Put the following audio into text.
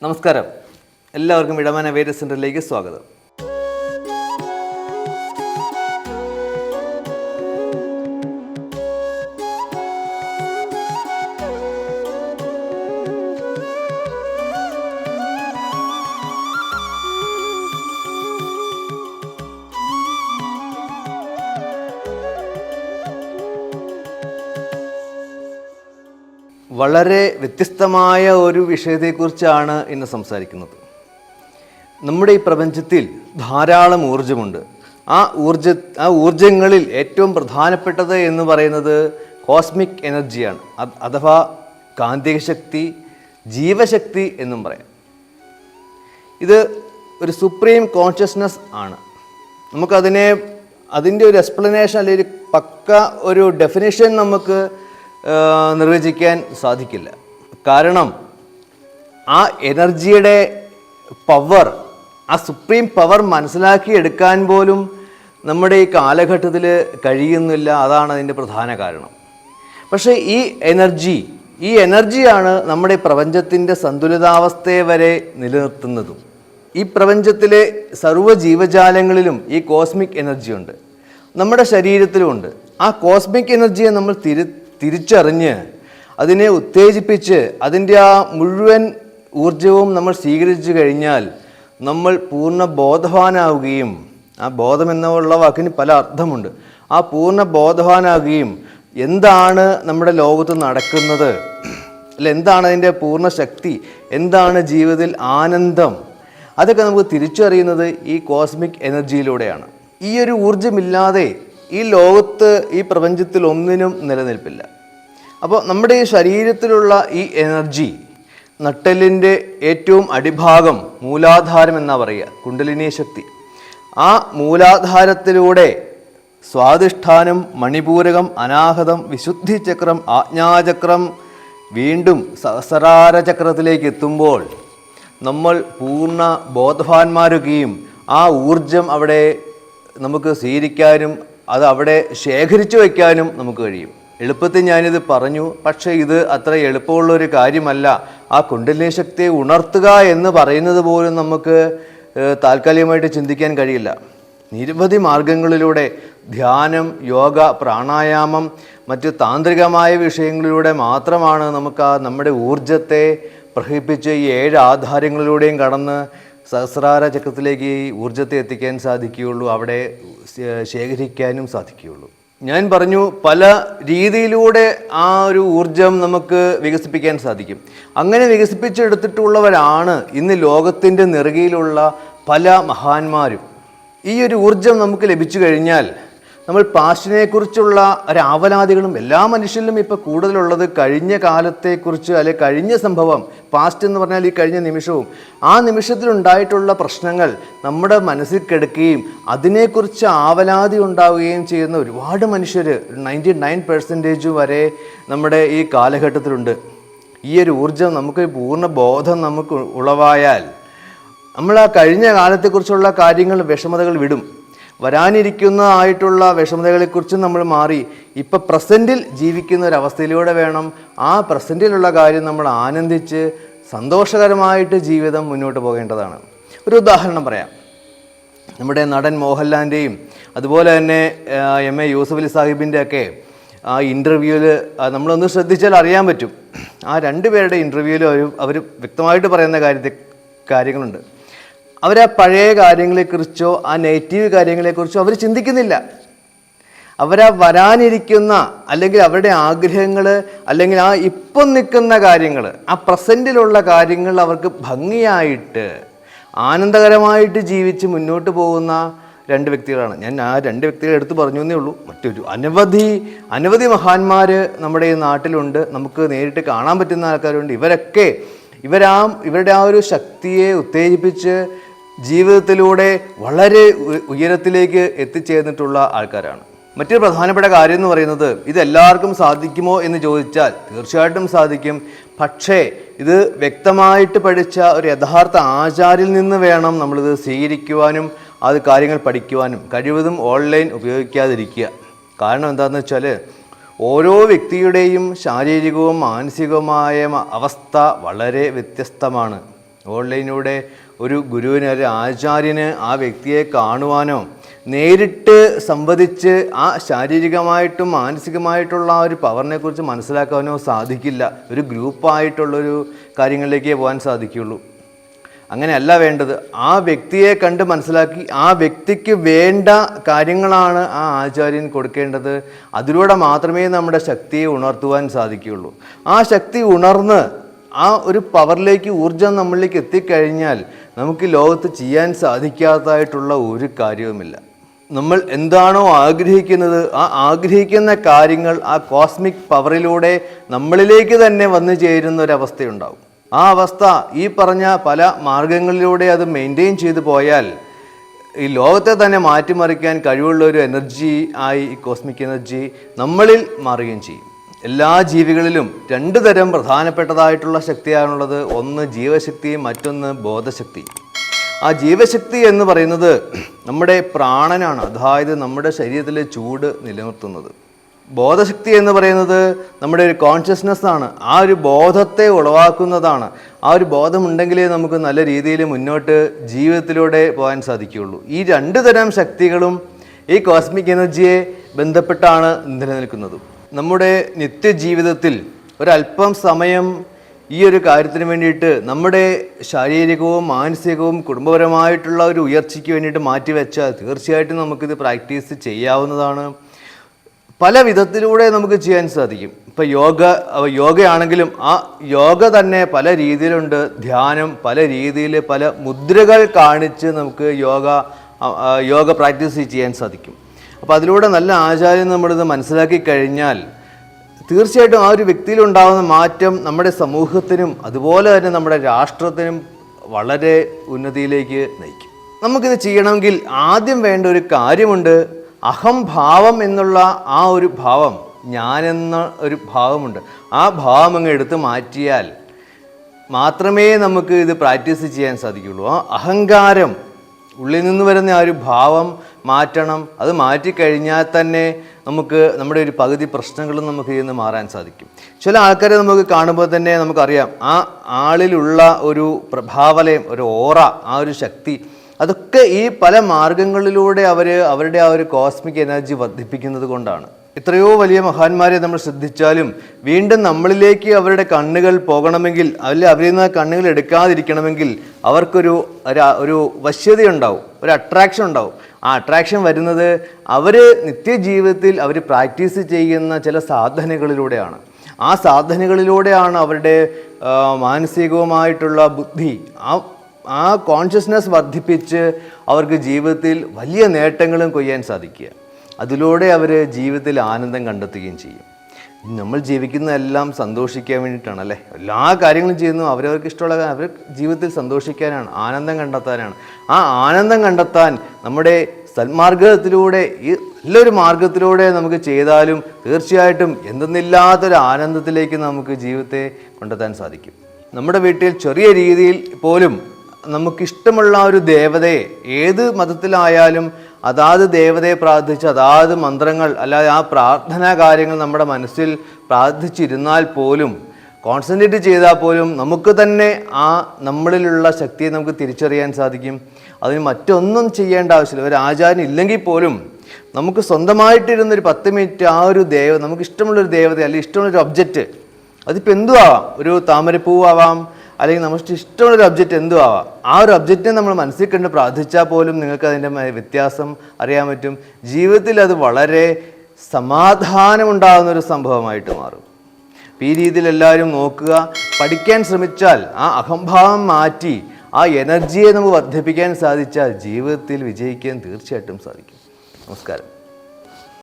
നമസ്കാരം, എല്ലാവർക്കും ഇടമന വേദ സെൻ്ററിലേക്ക് സ്വാഗതം. വളരെ വ്യത്യസ്തമായ ഒരു വിഷയത്തെക്കുറിച്ചാണ് ഇന്ന് സംസാരിക്കുന്നത്. നമ്മുടെ ഈ പ്രപഞ്ചത്തിൽ ധാരാളം ഊർജമുണ്ട്. ആ ഊർജങ്ങളിൽ ഏറ്റവും പ്രധാനപ്പെട്ടത് എന്ന് പറയുന്നത് കോസ്മിക് എനർജിയാണ്, അഥവാ കാന്തിക ശക്തി, ജീവശക്തി എന്നും പറയാം. ഇത് ഒരു സുപ്രീം കോൺഷ്യസ്നസ് ആണ്. അതിൻ്റെ ഒരു എക്സ്പ്ലനേഷൻ അല്ലെങ്കിൽ പക്ക ഒരു ഡെഫിനിഷൻ നമുക്ക് നിർവചിക്കാൻ സാധിക്കില്ല. കാരണം ആ എനർജിയുടെ പവർ, ആ സുപ്രീം പവർ മനസ്സിലാക്കിയെടുക്കാൻ പോലും നമ്മുടെ ഈ കാലഘട്ടത്തിൽ കഴിയുന്നില്ല. അതാണ് അതിൻ്റെ പ്രധാന കാരണം. പക്ഷേ ഈ എനർജിയാണ് നമ്മുടെ പ്രപഞ്ചത്തിൻ്റെ സന്തുലിതാവസ്ഥയെ വരെ നിലനിർത്തുന്നതും. ഈ പ്രപഞ്ചത്തിലെ സർവ്വ ജീവജാലങ്ങളിലും ഈ കോസ്മിക് എനർജി ഉണ്ട്, നമ്മുടെ ശരീരത്തിലുമുണ്ട്. ആ കോസ്മിക് എനർജിയെ നമ്മൾ തിരിച്ചറിഞ്ഞ് അതിനെ ഉത്തേജിപ്പിച്ച് അതിൻ്റെ ആ മുഴുവൻ ഊർജവും നമ്മൾ സ്വീകരിച്ചു കഴിഞ്ഞാൽ നമ്മൾ പൂർണ്ണ ബോധവാനാവുകയും, ആ ബോധം എന്നുള്ള വാക്കിന് പല അർത്ഥമുണ്ട്, ആ പൂർണ്ണ ബോധവാനാവുകയും എന്താണ് നമ്മുടെ ലോകത്ത് നടക്കുന്നത്, അല്ല എന്താണ് അതിൻ്റെ പൂർണ്ണ ശക്തി, എന്താണ് ജീവിതത്തിൽ ആനന്ദം, അതൊക്കെ നമുക്ക് തിരിച്ചറിയുന്നത് ഈ കോസ്മിക് എനർജിയിലൂടെയാണ്. ഈ ഒരു ഊർജമില്ലാതെ ഈ ലോകത്ത്, ഈ പ്രപഞ്ചത്തിൽ ഒന്നിനും നിലനിൽപ്പില്ല. അപ്പോൾ നമ്മുടെ ഈ ശരീരത്തിലുള്ള ഈ എനർജി, നട്ടെല്ലിൻ്റെ ഏറ്റവും അടിഭാഗം, മൂലാധാരം എന്നാ പറയുക, കുണ്ടലിനി ശക്തി, ആ മൂലാധാരത്തിലൂടെ സ്വാധിഷ്ഠാനം, മണിപൂരകം, അനാഹതം, വിശുദ്ധി ചക്രം, ആജ്ഞാചക്രം, വീണ്ടും സഹസ്രാര ചക്രത്തിലേക്ക് എത്തുമ്പോൾ നമ്മൾ പൂർണ്ണ ബോധവാന്മാരുകയും ആ ഊർജം അവിടെ നമുക്ക് സ്വീകരിക്കാനും അത് അവിടെ ശേഖരിച്ചു വയ്ക്കാനും നമുക്ക് കഴിയും. എളുപ്പത്തിൽ ഞാനിത് പറഞ്ഞു, പക്ഷേ ഇത് അത്ര എളുപ്പമുള്ളൊരു കാര്യമല്ല. ആ കുണ്ടലിനി ശക്തിയെ ഉണർത്തുക എന്ന് പറയുന്നത് പോലും നമുക്ക് താൽക്കാലികമായിട്ട് ചിന്തിക്കാൻ കഴിയില്ല. നിരവധി മാർഗങ്ങളിലൂടെ, ധ്യാനം, യോഗ, പ്രാണായാമം, മറ്റ് താന്ത്രികമായ വിഷയങ്ങളിലൂടെ മാത്രമാണ് നമുക്ക് നമ്മുടെ ഊർജത്തെ പ്രഹിപ്പിച്ച് ഈ 7 ആധാരങ്ങളിലൂടെയും കടന്ന് സഹസ്രാര ചക്രത്തിലേക്ക് ഈ ഊർജത്തെ എത്തിക്കാൻ സാധിക്കുകയുള്ളൂ, അവിടെ ശേഖരിക്കാനും സാധിക്കുകയുള്ളൂ. ഞാൻ പറഞ്ഞു, പല രീതിയിലൂടെ ആ ഒരു ഊർജം നമുക്ക് വികസിപ്പിക്കാൻ സാധിക്കും. അങ്ങനെ വികസിപ്പിച്ചെടുത്തിട്ടുള്ളവരാണ് ഇന്ന് ലോകത്തിൻ്റെ നെറുകയിലുള്ള പല മഹാന്മാരും. ഈ ഒരു ഊർജം നമുക്ക് ലഭിച്ചു കഴിഞ്ഞാൽ നമ്മൾ പാസ്റ്റിനെക്കുറിച്ചുള്ള ഒരാവലാതികളും എല്ലാ മനുഷ്യരിലും ഇപ്പോൾ കൂടുതലുള്ളത് കഴിഞ്ഞ കാലത്തെക്കുറിച്ച്, അല്ലെ കഴിഞ്ഞ സംഭവം, പാസ്റ്റ് എന്ന് പറഞ്ഞാൽ ഈ കഴിഞ്ഞ നിമിഷവും, ആ നിമിഷത്തിലുണ്ടായിട്ടുള്ള പ്രശ്നങ്ങൾ നമ്മുടെ മനസ്സിൽ കിടക്കുകയും അതിനെക്കുറിച്ച് ആവലാതി ഉണ്ടാവുകയും ചെയ്യുന്ന ഒരുപാട് മനുഷ്യർ, 99% വരെ നമ്മുടെ ഈ കാലഘട്ടത്തിലുണ്ട്. ഈ ഒരു ഊർജം നമുക്ക്, പൂർണ്ണ ബോധം നമുക്ക് ഉളവായാൽ നമ്മൾ ആ കഴിഞ്ഞ കാലത്തെക്കുറിച്ചുള്ള കാര്യങ്ങൾ, വിഷമതകൾ വിടും. വരാനിരിക്കുന്നതായിട്ടുള്ള വിഷമതകളെക്കുറിച്ചും നമ്മൾ മാറി ഇപ്പം പ്രസൻറ്റിൽ ജീവിക്കുന്ന ഒരവസ്ഥയിലൂടെ വേണം ആ പ്രസൻറ്റിലുള്ള കാര്യം നമ്മൾ ആനന്ദിച്ച് സന്തോഷകരമായിട്ട് ജീവിതം മുന്നോട്ട് പോകേണ്ടതാണ്. ഒരു ഉദാഹരണം പറയാം. നമ്മുടെ നടൻ മോഹൻലാലിൻ്റെയും അതുപോലെ തന്നെ MA യൂസഫ് അലി സാഹിബിൻ്റെ ഒക്കെ ആ ഇൻ്റർവ്യൂവിൽ നമ്മളൊന്ന് ശ്രദ്ധിച്ചാൽ അറിയാൻ പറ്റും. ആ 2 പേരുടെ ഇൻ്റർവ്യൂവിൽ അവർ വ്യക്തമായിട്ട് പറയുന്ന കാര്യങ്ങളുണ്ട്. അവർ ആ പഴയ കാര്യങ്ങളെക്കുറിച്ചോ ആ നെഗറ്റീവ് കാര്യങ്ങളെക്കുറിച്ചോ അവർ ചിന്തിക്കുന്നില്ല. അവരാ വരാനിരിക്കുന്ന, അല്ലെങ്കിൽ അവരുടെ ആഗ്രഹങ്ങൾ, അല്ലെങ്കിൽ ആ ഇപ്പം നിൽക്കുന്ന കാര്യങ്ങൾ, ആ പ്രസൻറ്റിലുള്ള കാര്യങ്ങൾ അവർക്ക് ഭംഗിയായിട്ട് ആനന്ദകരമായിട്ട് ജീവിച്ച് മുന്നോട്ട് പോകുന്ന 2 വ്യക്തികളാണ്. ഞാൻ ആ 2 വ്യക്തികളെ എടുത്ത് പറഞ്ഞു എന്നേ ഉള്ളൂ. മറ്റൊരു അനവധി മഹാന്മാർ നമ്മുടെ ഈ നാട്ടിലുണ്ട്, നമുക്ക് നേരിട്ട് കാണാൻ പറ്റുന്ന ആൾക്കാരുണ്ട്. ഇവരുടെ ആ ഒരു ശക്തിയെ ഉത്തേജിപ്പിച്ച് ജീവിതത്തിലൂടെ വളരെ ഉയരത്തിലേക്ക് എത്തിച്ചേർന്നിട്ടുള്ള ആൾക്കാരാണ്. മറ്റൊരു പ്രധാനപ്പെട്ട കാര്യം എന്ന് പറയുന്നത്, ഇതെല്ലാവർക്കും സാധിക്കുമോ എന്ന് ചോദിച്ചാൽ തീർച്ചയായിട്ടും സാധിക്കും. പക്ഷേ ഇത് വ്യക്തമായിട്ട് പഠിച്ച ഒരു യഥാർത്ഥ ആചാര്യനിൽ നിന്ന് വേണം നമ്മളിത് സ്വീകരിക്കുവാനും അത് കാര്യങ്ങൾ പഠിക്കുവാനും. കഴിവതും ഓൺലൈൻ ഉപയോഗിക്കാതിരിക്കുക. കാരണം എന്താണെന്ന് വെച്ചാൽ ഓരോ വ്യക്തിയുടെയും ശാരീരികവും മാനസികവുമായ അവസ്ഥ വളരെ വ്യത്യസ്തമാണ്. ഓൺലൈനിലൂടെ ഒരു ഗുരുവിന് അല്ലെങ്കിൽ ആചാര്യന് ആ വ്യക്തിയെ കാണുവാനോ നേരിട്ട് സംവദിച്ച് ആ ശാരീരികമായിട്ടും മാനസികമായിട്ടുള്ള ആ ഒരു പവറിനെ കുറിച്ച് മനസ്സിലാക്കാനോ സാധിക്കില്ല. ഒരു ഗ്രൂപ്പായിട്ടുള്ളൊരു കാര്യങ്ങളിലേക്കേ പോകാൻ സാധിക്കുകയുള്ളൂ. അങ്ങനെയല്ല വേണ്ടത്. ആ വ്യക്തിയെ കണ്ട് മനസ്സിലാക്കി ആ വ്യക്തിക്ക് വേണ്ട കാര്യങ്ങളാണ് ആ ആചാര്യൻ കൊടുക്കേണ്ടത്. അതിലൂടെ മാത്രമേ നമ്മുടെ ശക്തിയെ ഉണർത്തുവാൻ സാധിക്കുകയുള്ളൂ. ആ ശക്തി ഉണർന്ന് ആ ഒരു പവറിലേക്ക്, ഊർജം നമ്മളിലേക്ക് എത്തിക്കഴിഞ്ഞാൽ നമുക്ക് ലോകത്ത് ചെയ്യാൻ സാധിക്കാത്തതായിട്ടുള്ള ഒരു കാര്യവുമില്ല. നമ്മൾ എന്താണോ ആഗ്രഹിക്കുന്നത് ആ ആഗ്രഹിക്കുന്ന കാര്യങ്ങൾ ആ കോസ്മിക് പവറിലൂടെ നമ്മളിലേക്ക് തന്നെ വന്നു ചേരുന്ന ഒരവസ്ഥയുണ്ടാവും. ആ അവസ്ഥ ഈ പറഞ്ഞ പല മാർഗങ്ങളിലൂടെ അത് മെയിൻറ്റെയിൻ ചെയ്തു പോയാൽ ഈ ലോകത്തെ തന്നെ മാറ്റിമറിക്കാൻ കഴിവുള്ള ഒരു എനർജി ആയി ഈ കോസ്മിക് എനർജി നമ്മളിൽ മാറുകയും ചെയ്യും. എല്ലാ ജീവികളിലും രണ്ട് തരം പ്രധാനപ്പെട്ടതായിട്ടുള്ള ശക്തിയാണുള്ളത്. ഒന്ന് ജീവശക്തിയും മറ്റൊന്ന് ബോധശക്തി. ആ ജീവശക്തി എന്ന് പറയുന്നത് നമ്മുടെ പ്രാണനാണ്, അതായത് നമ്മുടെ ശരീരത്തിലെ ചൂട് നിലനിർത്തുന്നത്. ബോധശക്തി എന്ന് പറയുന്നത് നമ്മുടെ ഒരു കോൺഷ്യസ്നെസ് ആണ്, ആ ഒരു ബോധത്തെ ഉളവാക്കുന്നതാണ്. ആ ഒരു ബോധമുണ്ടെങ്കിലേ നമുക്ക് നല്ല രീതിയിൽ മുന്നോട്ട് ജീവിതത്തിലൂടെ പോകാൻ സാധിക്കുകയുള്ളൂ. ഈ രണ്ട് തരം ശക്തികളും ഈ കോസ്മിക് എനർജിയെ ബന്ധപ്പെട്ടാണ് നിലനിൽക്കുന്നത്. നമ്മുടെ നിത്യജീവിതത്തിൽ ഒരല്പം സമയം ഈ ഒരു കാര്യത്തിന് വേണ്ടിയിട്ട് നമ്മുടെ ശാരീരികവും മാനസികവും കുടുംബപരമായിട്ടുള്ള ഒരു ഉയർച്ചയ്ക്ക് വേണ്ടിയിട്ട് മാറ്റിവെച്ചാൽ തീർച്ചയായിട്ടും നമുക്കിത് പ്രാക്ടീസ് ചെയ്യാവുന്നതാണ്. പല വിധത്തിലൂടെ നമുക്ക് ചെയ്യാൻ സാധിക്കും. ഇപ്പോൾ യോഗയാണെങ്കിലും ആ യോഗ തന്നെ പല രീതിയിലുണ്ട്. ധ്യാനം പല രീതിയിൽ, പല മുദ്രകൾ കാണിച്ച് നമുക്ക് യോഗ പ്രാക്ടീസ് ചെയ്യാൻ സാധിക്കും. അപ്പോൾ അതിലൂടെ നല്ല ആചാര്യം നമ്മളിത് മനസ്സിലാക്കി കഴിഞ്ഞാൽ തീർച്ചയായിട്ടും ആ ഒരു വ്യക്തിയിലുണ്ടാകുന്ന മാറ്റം നമ്മുടെ സമൂഹത്തിനും അതുപോലെ തന്നെ നമ്മുടെ രാഷ്ട്രത്തിനും വളരെ ഉന്നതിയിലേക്ക് നയിക്കും. നമുക്കിത് ചെയ്യണമെങ്കിൽ ആദ്യം വേണ്ട ഒരു കാര്യമുണ്ട്. അഹംഭാവം എന്നുള്ള ആ ഒരു ഭാവം, ഞാനെന്ന ഒരു ഭാവമുണ്ട്. ആ ഭാവം അങ്ങ് എടുത്ത് മാറ്റിയാൽ മാത്രമേ നമുക്ക് ഇത് പ്രാക്ടീസ് ചെയ്യാൻ സാധിക്കുകയുള്ളൂ. ആ അഹങ്കാരം, ഉള്ളിൽ നിന്ന് വരുന്ന ആ ഒരു ഭാവം മാറ്റണം. അത് മാറ്റിക്കഴിഞ്ഞാൽ തന്നെ നമുക്ക് നമ്മുടെ ഒരു പകുതി പ്രശ്നങ്ങളും നമുക്ക് ഇതിൽ നിന്ന് മാറാൻ സാധിക്കും. ചില ആൾക്കാരെ നമുക്ക് കാണുമ്പോൾ തന്നെ നമുക്കറിയാം ആ ആളിലുള്ള ഒരു പ്രഭാവലയം, ഒരു ഓറ, ആ ഒരു ശക്തി, അതൊക്കെ ഈ പല മാർഗങ്ങളിലൂടെ അവരുടെ ആ ഒരു കോസ്മിക് എനർജി വർദ്ധിപ്പിക്കുന്നത് കൊണ്ടാണ്. എത്രയോ വലിയ മഹാന്മാരെ നമ്മൾ ശ്രദ്ധിച്ചാലും വീണ്ടും നമ്മളിലേക്ക് അവരുടെ കണ്ണുകൾ പോകണമെങ്കിൽ, അവരിൽ നിന്ന് കണ്ണുകൾ എടുക്കാതിരിക്കണമെങ്കിൽ അവർക്കൊരു വശ്യതയുണ്ടാവും, ഒരു അട്രാക്ഷൻ ഉണ്ടാവും. ആ അട്രാക്ഷൻ വരുന്നത് അവർ നിത്യജീവിതത്തിൽ അവർ പ്രാക്ടീസ് ചെയ്യുന്ന ചില സാധനകളിലൂടെയാണ്. ആ സാധനകളിലൂടെയാണ് അവരുടെ മാനസികവുമായിട്ടുള്ള ബുദ്ധി, ആ കോൺഷ്യസ്നെസ് വർദ്ധിപ്പിച്ച് അവർക്ക് ജീവിതത്തിൽ വലിയ നേട്ടങ്ങളും കൊയ്യാൻ സാധിക്കുക. അതിലൂടെ അവർ ജീവിതത്തിൽ ആനന്ദം കണ്ടെത്തുകയും ചെയ്യും. നമ്മൾ ജീവിക്കുന്നതെല്ലാം സന്തോഷിക്കാൻ വേണ്ടിയിട്ടാണ് അല്ലേ? എല്ലാ കാര്യങ്ങളും ചെയ്യുന്നു അവരവർക്ക് ഇഷ്ടമുള്ള, അവർ ജീവിതത്തിൽ സന്തോഷിക്കാനാണ്, ആനന്ദം കണ്ടെത്താനാണ്. ആ ആനന്ദം കണ്ടെത്താൻ നമ്മുടെ സന്മാർഗത്തിലൂടെ, ഈ നല്ലൊരു മാർഗത്തിലൂടെ നമുക്ക് ചെയ്താലും തീർച്ചയായിട്ടും എന്തെന്നില്ലാത്തൊരു ആനന്ദത്തിലേക്ക് നമുക്ക് ജീവിതത്തെ കൊണ്ടെത്താൻ സാധിക്കും. നമ്മുടെ വീട്ടിൽ ചെറിയ രീതിയിൽ പോലും നമുക്കിഷ്ടമുള്ള ഒരു ദേവതയെ, ഏത് മതത്തിലായാലും അതാത് ദേവതയെ പ്രാർത്ഥിച്ച് അതാത് മന്ത്രങ്ങൾ, അല്ലാതെ ആ പ്രാർത്ഥനാ കാര്യങ്ങൾ നമ്മുടെ മനസ്സിൽ പ്രാർത്ഥിച്ചിരുന്നാൽ പോലും, കോൺസെൻട്രേറ്റ് ചെയ്താൽ പോലും നമുക്ക് തന്നെ ആ നമ്മളിലുള്ള ശക്തിയെ നമുക്ക് തിരിച്ചറിയാൻ സാധിക്കും. അതിന് മറ്റൊന്നും ചെയ്യേണ്ട ആവശ്യമില്ല. ഒരു ആചാരം ഇല്ലെങ്കിൽ പോലും നമുക്ക് സ്വന്തമായിട്ടിരുന്നൊരു 10 മിനിറ്റ് ആ ഒരു നമുക്ക് ഇഷ്ടമുള്ളൊരു ദേവത അല്ലെങ്കിൽ ഇഷ്ടമുള്ളൊരു ഒബ്ജക്റ്റ്, അതിപ്പോൾ എന്തും ആവാം, ഒരു താമരപ്പൂവാവാം, അല്ലെങ്കിൽ നമുക്ക് ഇഷ്ടമുള്ളൊരു ഒബ്ജക്റ്റ് എന്തും ആവാം. ആ ഒരു ഒബ്ജക്റ്റിനെ നമ്മൾ മനസ്സിൽ കണ്ട് പ്രാർത്ഥിച്ചാൽ പോലും നിങ്ങൾക്ക് അതിൻ്റെ വ്യത്യാസം അറിയാൻ പറ്റും. ജീവിതത്തിൽ അത് വളരെ സമാധാനമുണ്ടാകുന്നൊരു സംഭവമായിട്ട് മാറും. ഈ രീതിയിൽ എല്ലാവരും നോക്കുക, പഠിക്കാൻ ശ്രമിച്ചാൽ ആ അഹംഭാവം മാറ്റി ആ എനർജിയെ നമുക്ക് വർദ്ധിപ്പിക്കാൻ സാധിച്ചാൽ ജീവിതത്തിൽ വിജയിക്കാൻ തീർച്ചയായിട്ടും സാധിക്കും. നമസ്കാരം.